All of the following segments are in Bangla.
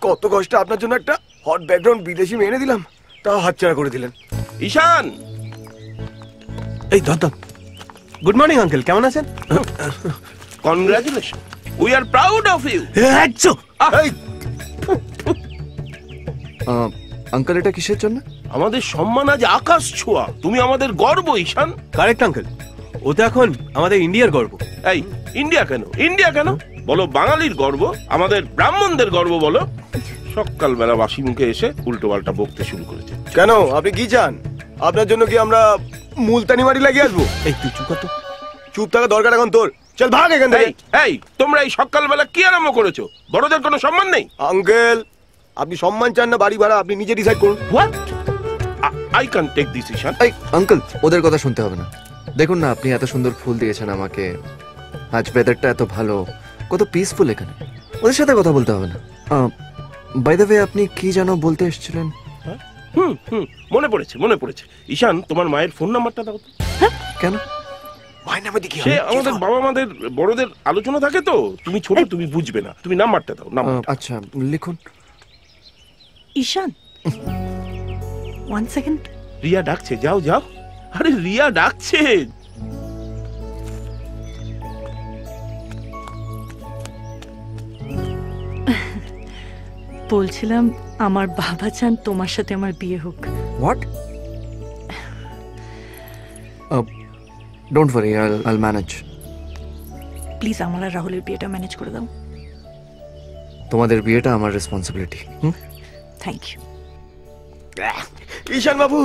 কত কষ্ট আপনার জন্য একটা হট ব্যাকগ্রাউন্ড বিদেশি মেয়ে এনে দিলাম, তাও হাতছাড়া করে দিলেন। ঈশান, এই দাদা, গুড মর্নিং আঙ্কেল, কেমন আছেন? Congratulation, we are proud of you. Uncle এটা কিসের জন্য? আমাদের সম্মান আজ আকাশ ছোঁয়া, তুমি আমাদের গর্ব ঈশান। কারেক্ট আঙ্কেল, ও তো এখন আমাদের ইন্ডিয়ার গর্ব। এই ইন্ডিয়া কেন, ইন্ডিয়া কেন বলো, বাঙালির গর্ব, আমাদের ব্রাহ্মণদের গর্ব বলো। সকালবেলা বাসি মুখে এসে উল্টো পাল্টা বকতে শুরু করেছে। কেন, আপনি কি চান? আপনার জন্য কি আমরা মুলতানি মাটি লাগিয়ে আসবো? এই তুই চুপ কর তো। চুপ থাকা দরকার এখন তোর, চল ভাগ এখান থেকে। এই তোমরা এই সকালবেলা কি আরম্ভ করেছো? বড়দের কোনো সম্মান নেই? আঙ্কেল, আপনি সম্মান চান না বাড়ি ভাড়া, আপনি নিজে ডিসাইড করুন। What? I can take this Ishan. এই আঙ্কেল, ওদের কথা শুনতে হবে না। দেখুন না, আপনি এত সুন্দর ফুল দিয়েছেন আমাকে, আজ ওয়েদারটা এত ভালো, কত পিসফুল এখানে, ওদের সাথে কথা বলতে হবে না। বাই দ্য ওয়ে, আপনি কি যেন বলতে এসেছিলেন? মনে পড়েছে, মনে পড়েছে। ঈশান, তোমার মায়ের ফোন নাম্বারটা দাও তো। কেন? সে আমাদের বাবা মাদের বড়দের আলোচনা থাকে তো, তুমি ছোট, তুমি বুঝবে না, তুমি নাম্বারটা দাও। আচ্ছা লিখুন। ঈশান, 1 সেকেন্ড। রিয়া ডাকছে, যাও যাও। আরে রিয়া ডাকছে। বলছিলাম আমার বাবা চান তোমার সাথে আমার বিয়ে হোক। হোয়াট? ডোন্ট ওয়ারি, আইল ম্যানেজ। প্লিজ আমার আর রাহুলের বিয়েটা ম্যানেজ করে দাও। তোমাদের বিয়েটা আমার রেসপন্সিবিলিটি। Thank you. ঈশান বাবু,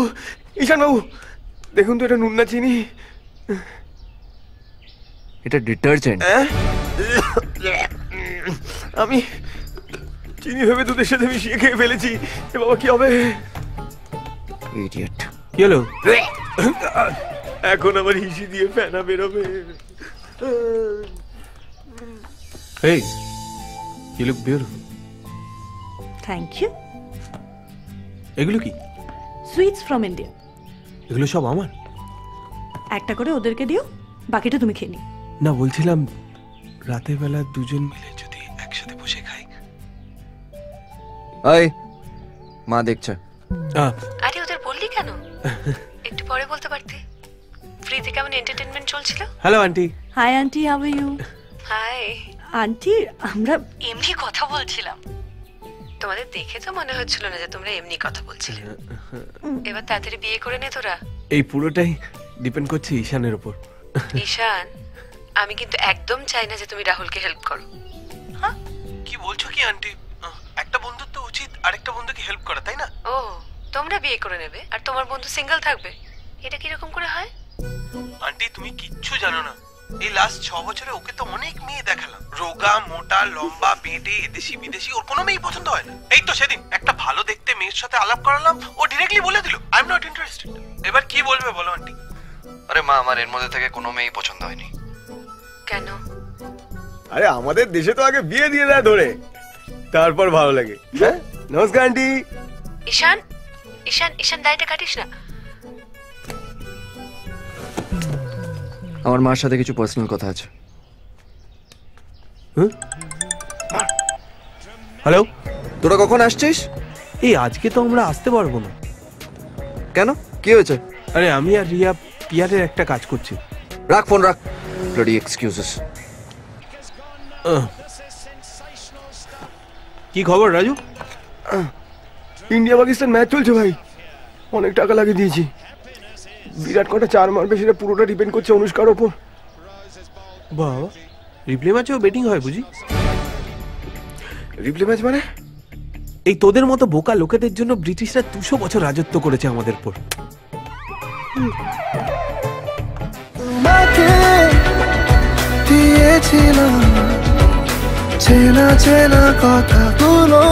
ঈশান বাবু, দেখুন তো এটা নুন না চিনি? এটা ডিটারজেন্ট। আমি চিনি ভেবে দুধের সাথে মিশিয়ে খেয়ে ফেলেছি। এ বাবা, কি হবে? ইডিয়েট। কি হলো? এখন আবার হিসি দিয়ে ফেনা বেরোবে। Hey, you look beautiful. Thank you. এগুলো কি? Sweets from India. এগুলো সব আমার? একটা করে ওদেরকে দিও, বাকিটা তুমি খেয়ে নিও। না, বলছিলাম রাতের বেলা দুজন মিলে যদি একসাথে বসে খাই। এই মা দেখছে। আরে ওদের বললি কেন? একটু পরে বলতে পারতি। ফ্রিতে কেমন এন্টারটেইনমেন্ট চলছিল? Hello aunty. Hi aunty, how are you? Hi aunty, আমরা এমনি কথা বলছিলাম। তোমাদের দেখে তো মনে হচ্ছিল না যে তোমরা এমনি কথা বলছিলে। এবার তাড়াতাড়ি বিয়ে করে নে তোরা। এই পুরোটাই ডিপেন্ড করছে ঈশানের উপর। ঈশান, আমি কিন্তু একদম চাই না যে তুমি রাহুলকে হেল্প করো। হ্যাঁ, কি বলছো কি আন্টি? একটা বন্ধুর তো উচিত আরেকটা বন্ধুকে হেল্প করা, তাই না? ও, তোমরা বিয়ে করে নেবে আর তোমার বন্ধু সিঙ্গেল থাকবে, এটা কি রকম করে হয়? আন্টি, তুমি কিচ্ছু জানো না। এই লাস্ট 6 বছরে ওকে তো অনেক মেয়ে দেখালাম, রোগা, মোটা, লম্বা, বেটে, এদেশি বিদেশি, ওর কোনো মেয়ে পছন্দ হয় না। এই তো সেদিন একটা ভালো দেখতে মেয়ের সাথে আলাপ করালাম, ও ডিরেক্টলি বলে দিল আই এম নট ইন্টারেস্টেড। এবার কি বলবে বলো আন্টি? আরে মা, আমার এর মধ্যে থেকে কোনো মেয়েই পছন্দ হয়নি। কেন? আরে আমাদের দেশে তো আগে বিয়ে দিয়ে দেয় ধরে, তারপর ভালো লাগে। হ্যাঁ, নমস্কার আন্টি। ঈশান, ঈশান, ঈশান, দাড়িটা কাটিস না। আমার মার সাথে কিছু পার্সোনাল কথা আছে। হ্যালো, তোরা কখন আসছিস? এই আজকে তো আমরা আসতে পারবো না। কেন, কি হয়েছে? আরে আমি আর রিয়া পিয়ারের একটা কাজ করছি। রাখ ফোন, রাখ। Bloody excuses. কি খবর রাজু? ইন্ডিয়া পাকিস্তান ম্যাচ চলছে ভাই, অনেক টাকা লাগিয়ে দিয়েছি। বিরাট কটা 4 মারবে, সেটা পুরোটা ডিপেন্ড করছে অনুষ্কার ওপর। বাবা, রিপ্লে ম্যাচেও বেটিং হয় বুঝি? রিপ্লে ম্যাচ মানে? এই তোদের মতো বোকা লোকেদের জন্য ব্রিটিশরা 200 বছর রাজত্ব করেছে আমাদের উপর। দিয়েছিলাম চেনা চেনা কথাগুলো,